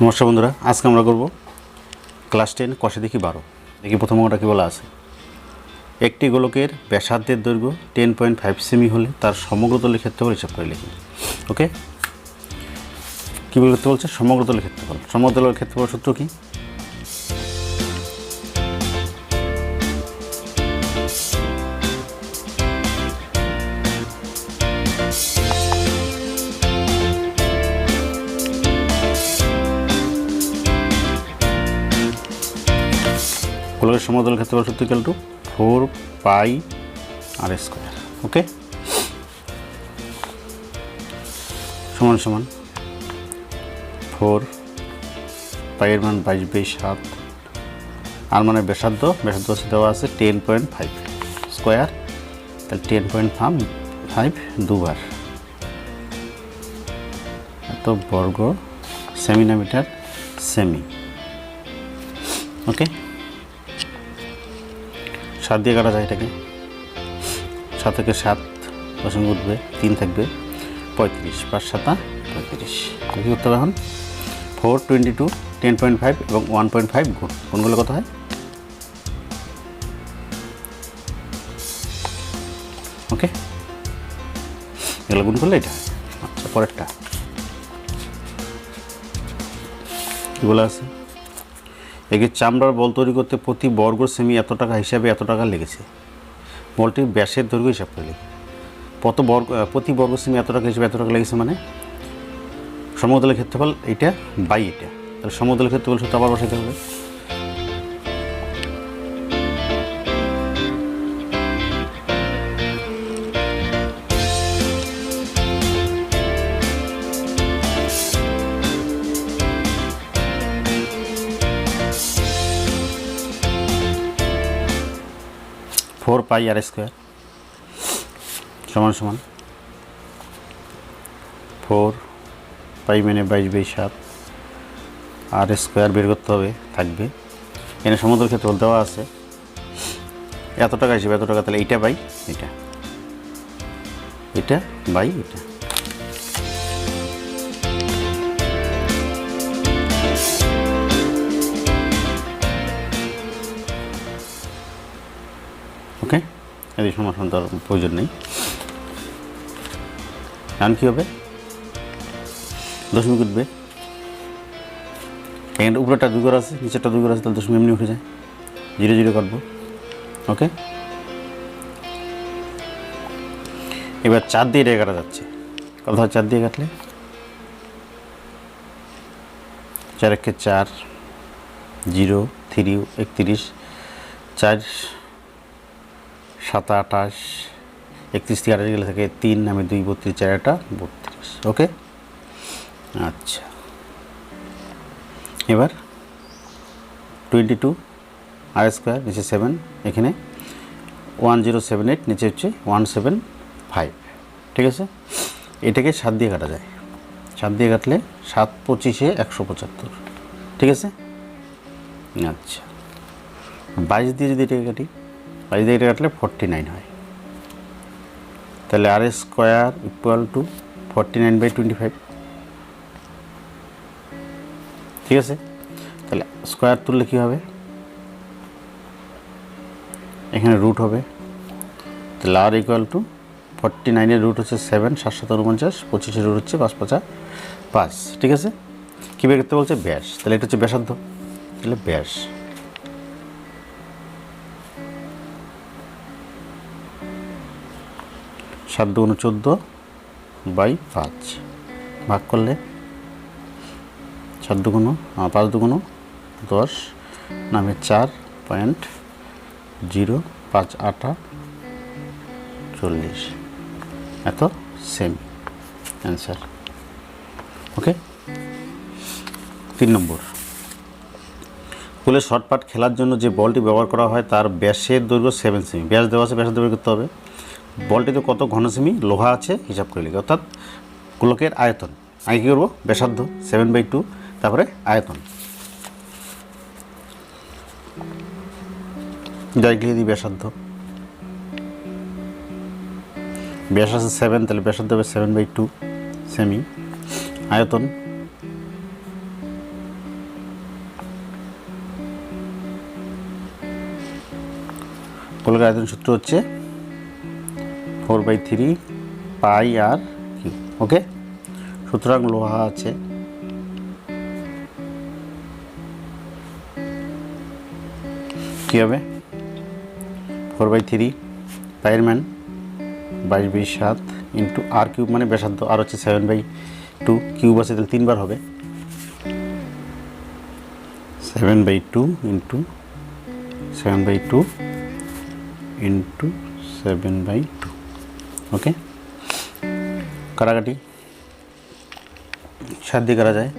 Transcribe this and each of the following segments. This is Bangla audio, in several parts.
নমস্কার বন্ধুরা, আজকে আমরা করব ক্লাস 10 কষে দেখি 12। দেখি প্রথম অঙ্কটা কী বলা আছে। একটি গোলকের ব্যাসার্ধের দৈর্ঘ্য 10.5 সেমি হলে তার সমগ্রতলের ক্ষেত্রফল হিসাব করে লিখি। ওকে, কী করতে বলছে? সমগ্রতলের ক্ষেত্রফল। সমগ্রতলের ক্ষেত্রফল সূত্র কি? গোলকের সমগ্রতলের ক্ষেত্রফল সূত্র equal to 4 pi r square. Okay, সমান সমান 4 পাইয়ের মান 22/7 আর মানে ব্যাসার্ধ দেওয়া আছে 10.5 স্কোয়ার, তাহলে 10.5 দুবার এত বর্গ সেমিনামিটার সেমি। ওকে, 7 দিয়ে কাটা যায় এটাকে। 7 থেকে 7 দশমিক উঠবে, 3 থাকবে 35, 5 7 35। কী করতে হবে এখন? 4 22 10.5 এবং 1.5 গুণগুলো কত হয়? ওকে, এগুলো গুণ করলে এটা হয়। আচ্ছা, পরেরটা কী বলা আছে? একে চামড়ার বল তৈরি করতে প্রতি বর্গ সেমি এত টাকা হিসাবে এত টাকা লেগেছে। বলটির ব্যাসের দৈর্ঘ্য হিসাব করে লিখি। প্রতি বর্গ সেমি এত টাকা হিসাবে এত টাকা লেগেছে মানে সমতলের ক্ষেত্রফল এইটা বাই এটা, তাহলে সমতলের ক্ষেত্রফল সূত্র আবার বসাইতে হবে। ফোর পাই আর স্কোয়ার সমান সমান 4 পাই মানে 22/7 আর স্কোয়ার বের করতে হবে, থাকবে এখানে সমতল ক্ষেত্রফল দেওয়া আছে এত টাকা হিসেবে এত টাকা, তাহলে এইটা বাই এটা, এটা বাই এটা। ওকে, এই সমাধান তার প্রয়োজন নেই। এখন কী হবে? দশমিক উঠবে, এখানে উপরেটা 2 ঘর আছে, নিচেরটা 2 ঘর আছে, তাহলে দশমিক এমনি উঠে যায়, 0 0 কাটবো। ওকে, এবার 4 দিয়ে এটা কাটা যাচ্ছে। কত হয় 4 দিয়ে কাটলে? 4 1 4 0 3 31 4 7 28 31 থেকে 28 গেলে থাকে 3 নামে 2 32 4 এটা 32। ওকে, আচ্ছা এবার 22 আর স্কোয়ার, নিচে 7, এখানে 1078, নিচে হচ্ছে 175। ঠিক আছে, এটাকে 7 দিয়ে কাটা যায়। 7 দিয়ে কাটলে 7 25 175। ঠিক আছে, আচ্ছা 22 দিয়ে যদি এটাকে কাটি, 22 দিয়ে এটা কাটলে 49 হয়। তাহলে আর স্কোয়ার ইকুয়াল টু 49/25। ঠিক আছে, তাহলে স্কোয়ার তুললে কী হবে? এখানে রুট হবে, তাহলে আর ইকুয়াল টু 49-এর রুট হচ্ছে 7, 7 7 49, 25-এর রুট হচ্ছে 5 5 5। ঠিক আছে, কী বের করতে বলছে? ব্যাস। তাহলে এটা হচ্ছে ব্যাসার্ধ, তাহলে ব্যাস। সাত দুগুণ 14/5 ভাগ করলে 7 দুগুণ 5 দুগুণ 10 নামে 4.058 40 এত সেমি অ্যান্সার। ওকে, 3 নম্বর, স্কুলে শর্টপাট খেলার জন্য যে বলটি ব্যবহার করা হয় তার ব্যাসের দৈর্ঘ্য 7 সেমি। ব্যাস দেওয়া আছে, ব্যাসের দৈর্ঘ্য করতে হবে। বলটিতে কত ঘন সেমি লোহা আছে হিসাব করে লিখি, অর্থাৎ গোলকের আয়তন। আগে কী করবো? ব্যাসার্ধ 7/2, তারপরে আয়তন ডাইরেক্ট লিখে দিই ব্যাসার্ধ। ব্যাস আছে 7, তাহলে ব্যাসার্ধ হবে 7/2 সেমি। আয়তন গোলকের আয়তন সূত্র হচ্ছে 4/3 পাই আর কিউ। ওকে, সুতরাং লোহা আছে কী হবে 4/3 পাইয়ের মান 22/7 ইন্টু আর কিউব মানে ব্যাসার্ধ, আর হচ্ছে 7/2 কিউব আছে তাহলে 3 বার হবে 7/2 ইন্টু 7/2 ইন্টু 7/2। ওকে, কাটাকাটি 7 দিয়ে করা যায়,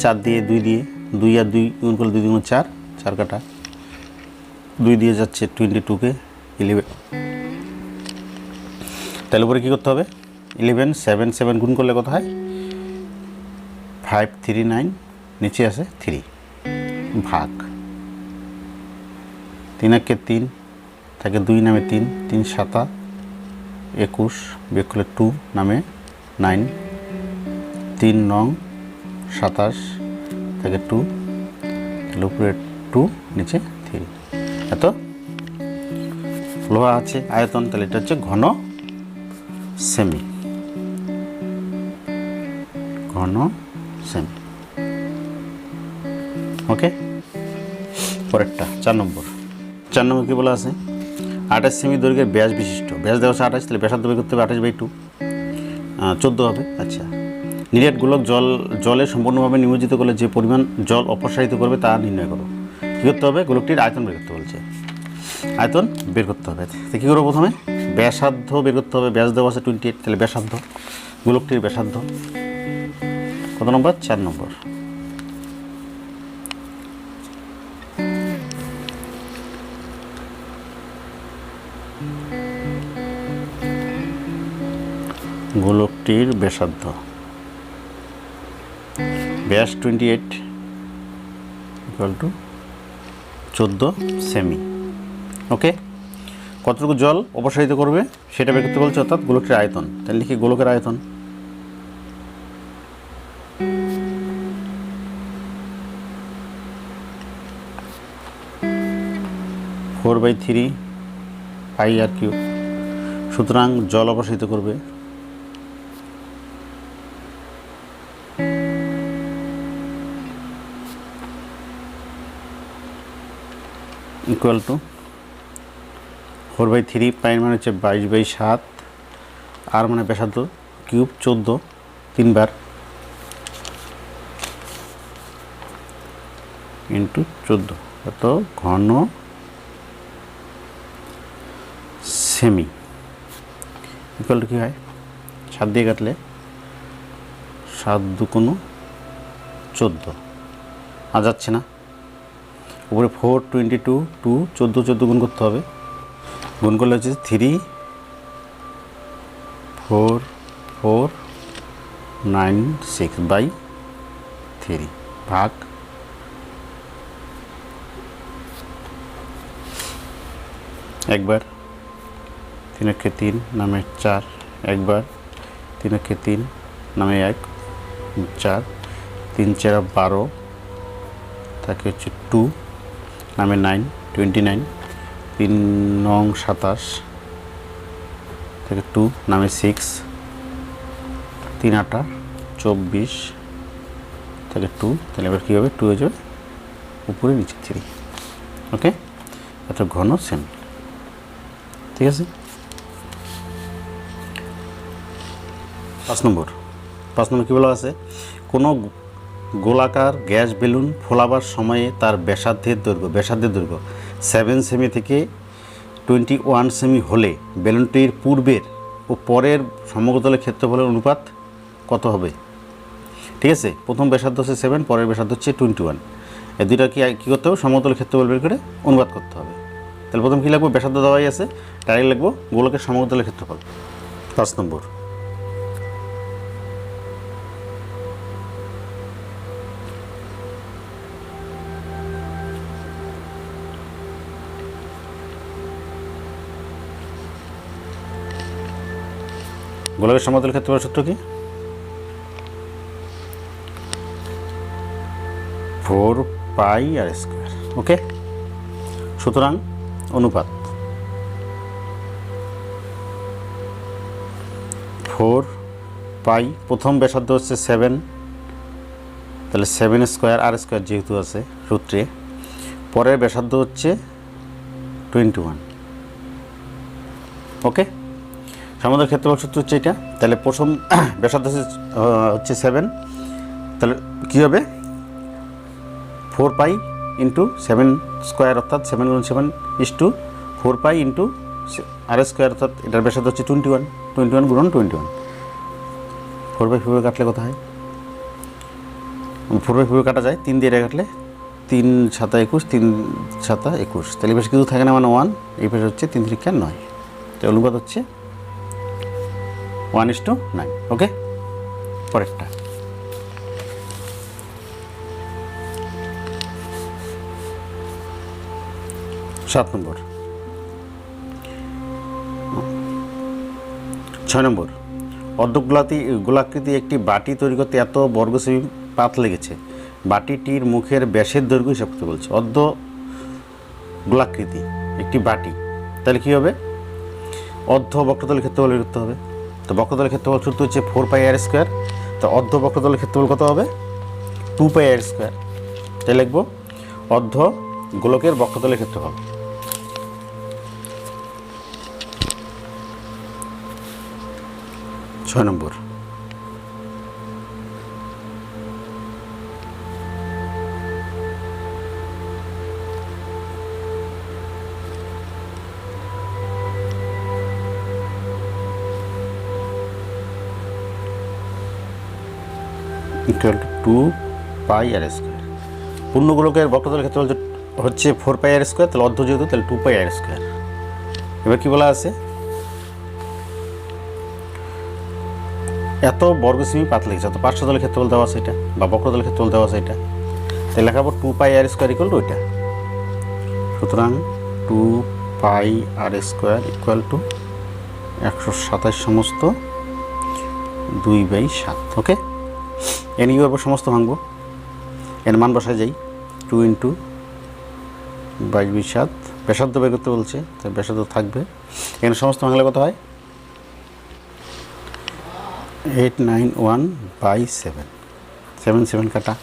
4 দিয়ে 2 দিয়ে 2 আর 2 গুণ করলে 2 2 4, 4 কাটা 2 দিয়ে যাচ্ছে 22কে 11, তাহলে উপরে কী করতে হবে 11 7 7 গুণ করলে কত হয় 539, নিচে আছে 3 ভাগ 3 একে 3 থাকে 2 নামে 3 3 7 21 বিয়োগ করলে 2 নামে 9 3 9 27 থাকে 2, তাহলে উপরে 2 নিচে 3। এত লোহা আছে আয়তন, তাহলে এটা হচ্ছে ঘন সেমি, ঘন সেমি। ওকে, পরেরটা 4 নম্বর কী বলা আছে 28 সেমি দৈর্ঘ্যের ব্যাস বিশিষ্ট, ব্যাস দেওয়া আছে 28, তাহলে ব্যাসার্ধ বের করতে হবে 28/2 14 হবে। আচ্ছা, নিরেট গোলক জলে সম্পূর্ণভাবে নিমজ্জিত করলে যে পরিমাণ জল অপসারিত করবে তা নির্ণয় করো। কী করতে হবে গোলকটির আয়তন বের করতে বলছে, আয়তন বের করতে হবে। তো কী করবো প্রথমে ব্যাসার্ধ বের করতে হবে, ব্যাস দেওয়া আছে 28, তাহলে ব্যাসার্ধ গোলকটির ব্যাসার্ধ কত নম্বর 4 নম্বর। গোলকটির ব্যাসার্ধ ব্যাস 28 ইকুয়াল টু 14 সেমি। ওকে, কতটুকু জল অপসারিত করবে সেটা বের করতে বলছে, অর্থাৎ গোলকটির আয়তন। তাহলে লিখি গোলকের আয়তন four by 3 pi r cube, সুতরাং জল অপসারিত করবে ইকুয়াল টু 4/3 পাইয়ের মানে হচ্ছে 22/7, আর মানে ব্যাসার্ধ কিউব 14 3 বার ইন্টু 14, এত ঘন সেমি ইকুয়াল টু কী হয় 7 দিয়ে কাটলে 7 2 14, আর যাচ্ছে না, উপরে 4 22 2 14 14 গুণ করতে হবে, গুণ করলে হচ্ছে 3 4 4 9 6/3 ভাগ একবার 3 একে 3 নামে 4, একবার 3 একে 3 নামে 1 4 3 4 12 তাকে হচ্ছে 2 নামে 9 29 3 9 27 থেকে 2 নামে 6 3 8 24 থেকে 2, তাহলে এবার কী হবে 2 হয়ে যাবে উপরে নিচে 3। ওকে, এত ঘন সেমি। ঠিক আছে, 5 নম্বর কী বলা আছে কোনো গোলাকার গ্যাস বেলুন ফোলাবার সময়ে তার ব্যাসার্ধের দৈর্ঘ্য 7 সেমি থেকে 21 সেমি হলে বেলুনটির পূর্বের ও পরের সমগ্রতলের ক্ষেত্রফলের অনুপাত কত হবে। ঠিক আছে, প্রথম ব্যাসার্ধ হচ্ছে 7, পরের ব্যাসার্ধ হচ্ছে 21, এই দুইটা কী করতে হবে সমগ্রতলের ক্ষেত্রফল বের করে অনুপাত করতে হবে। তাহলে প্রথম কী লাগবে ব্যাসার্ধ দেওয়াই আছে, ডাইরেক্ট লিখবো গোলকের সমগ্রতলের ক্ষেত্রফল। 5 নম্বর গোলকের সমতলের ক্ষেত্রফল সূত্র কি 4 পাই আর স্কয়ার। ওকে, সুতরাং অনুপাত 4 পাই, প্রথম ব্যাসার্ধ হচ্ছে 7, তাহলে 7 স্কোয়ার আর স্কোয়ার যেহেতু আছে সূত্রে, পরের ব্যাসার্ধ হচ্ছে 21। ওকে, সমুদ্রের ক্ষেত্রফল সূত্র হচ্ছে এটা। তাহলে প্রথম ব্যাসার্ধ হচ্ছে 7, তাহলে কী হবে 4 পাই ইন্টু 7 স্কোয়ার, অর্থাৎ 7 গুণ 7 = 4 পাই ইন্টু আর স্কোয়ার, অর্থাৎ এটার ব্যাসার্ধ হচ্ছে 21, 21 গুণন 21। 4/4 কাটলে কত হয়? 4/4 কাটা যায়, 3 দিয়ে এটা কাটলে 3 7 21, 3 7 21, তাহলে বেশ কিছু থাকে না, মানে 1, এই পাশে হচ্ছে 3 3 9, তো অনুপাত হচ্ছে 1:9। ওকে, পরেরটা। সাত নম্বর, 6 নম্বর, গোলাকৃতি একটি বাটি তৈরি করতে এত বর্গ সেমি পাত লেগেছে। বাটিটির মুখের ব্যাসের দৈর্ঘ্য হিসাব করতে বলছে। গোলাকৃতি একটি বাটি, তাহলে কী হবে? বক্রতলের ক্ষেত্রফল বের করতে হবে। তো বক্রতলের ক্ষেত্রফল সূত্র হচ্ছে 4 পাই আর স্কোয়ার। তো বক্রতলের ক্ষেত্রফল কত হবে? 2 পাই আর স্কোয়ার। তাই লিখব গোলকের বক্রতলের ক্ষেত্রফল। ছয় নম্বর, equal to 2 pi r square. পূর্ণগোলকের বক্রতলের ক্ষেত্রফল হচ্ছে 4 পাই আর স্কোয়ার, তাহলে যেহেতু তাহলে 2 পাই আর স্কোয়ার। এবার কি বলা আছে? এত বর্গ সেমি পাত লেগেছে, তো পার্শ্বতলের ক্ষেত্রফল দেওয়া আছে এটা, বা বক্রতলের ক্ষেত্রফল দেওয়া আছে এটা, তাই লেখাবো 2 pi r square equal two এটা। সুতরাং 2 pi r square equal two 127 সমস্ত 2/7। ওকে, এর নিয়ে এবার সমস্ত ভাঙবো, এর মান বসায় যাই। 2 × 22/7, ব্যাসার্ধ বের করতে বলছে, তাই ব্যাসার্ধ থাকবে। এখানে সমস্ত ভাঙলে কত হয়? 891/7, 7 7 কাটা,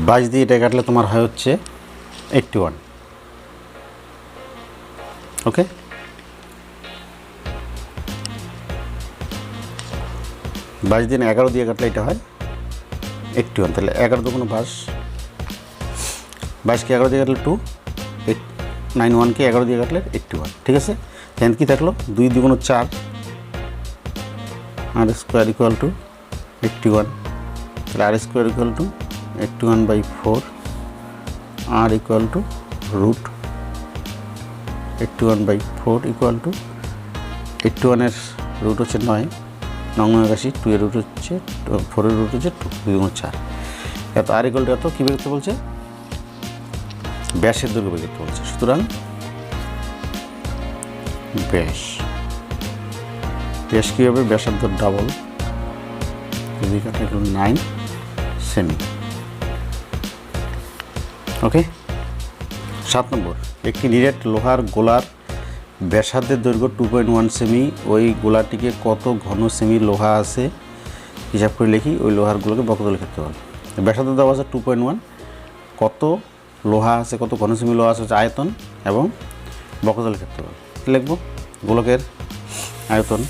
22 দিয়ে এটা কাটলে তোমার হয় হচ্ছে 81। ওকে, 22 দিয়ে 11 দিয়ে কাটলে এটা হয় 81, তাহলে 11 দুগুণ 22, 22কে 11 দিয়ে কাটলে 2, 891কে 11 দিয়ে কাটলে 81। ঠিক আছে, এখানে কী থাকলো? 2 দুগুণ 4 আর স্কোয়ার ইকুয়াল টু 81, তাহলে r square equal to 81/4, r equal to root 81/4 equal to 81-এর রুট হচ্ছে 9, 9 81, 2 এর রুট হচ্ছে 4 এর রুট হচ্ছে 2 × 4, এত আর ইকুয়াল টু এত কী বের করতে বলছে? ব্যাসের দৈর্ঘ্য বের করতে বলছে। সুতরাং ব্যাস কী হবে? ব্যাসার্ধ ডাবল, যদি কাটা গেল 9 সেমি। ওকে, 7 নম্বর, একটি নিরেট লোহার গোলার ব্যাসার্ধের দৈর্ঘ্য 2.1 সেমি, ওই গোলাটিকে কত ঘন সেমি লোহা আছে হিসাব করে লিখি। ওই লোহারগুলোকে বক্রতলের ক্ষেত্রফল। ব্যাসার্ধ দেওয়া আছে 2.1, কত লোহা আছে, কত ঘন সেমি লোহা আছে হচ্ছে আয়তন, এবং বক্রতলের ক্ষেত্রফল লিখব। গোলকের আয়তন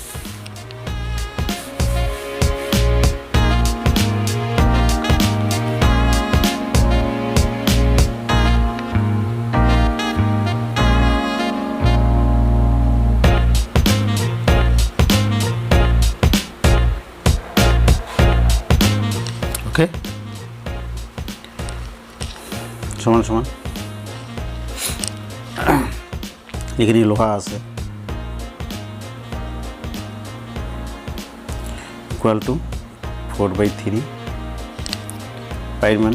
ওকে সমান সমান, এখানে লোহা আছে ইকুয়াল টু 4/3, পাইর মান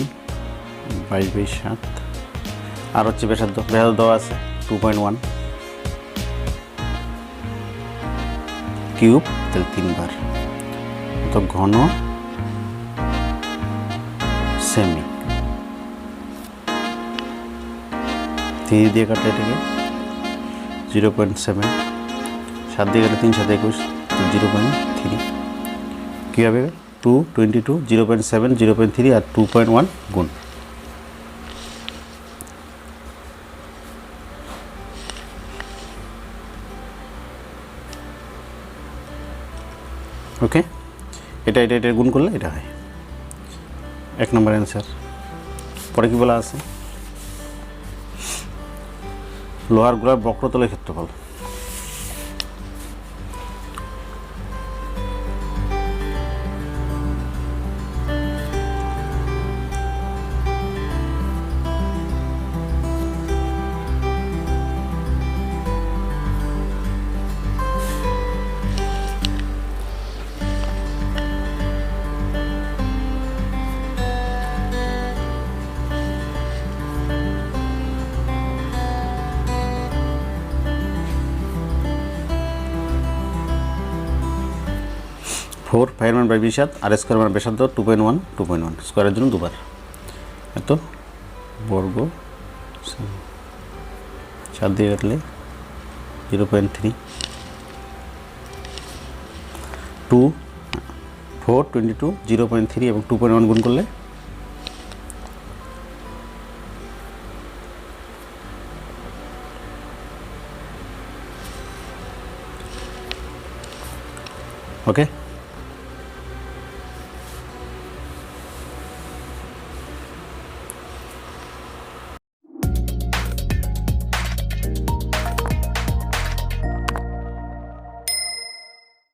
22/7, আর হচ্ছে ব্যাসার্ধ দেওয়া আছে 2.1 কিউব, তাহলে 3 বার, তো ঘন সেমি। 3 দিয়ে কাটলে এটাকে 0.7, 7 দিয়ে কাটলে 3 7 21, 0.3 কী হবে 2 22 0.7 0.3 আর 2.1 গুণ। ওকে, এটা এটা এটা গুণ করলে এটা হয় 1 নম্বর অ্যান্সার। পরে কী বলা আছে, লোহার গোলার বক্রতলের ক্ষেত্রফল। Four five by 20 r square মান ব্যাসার্ধ 2.1 2.1 স্কোয়ারের জন্য দুবার এত বর্গ 7 দিয়ে কাটলে 0.3 2 4 22 0.3 এবং 2.1 গুণ করলে ওকে।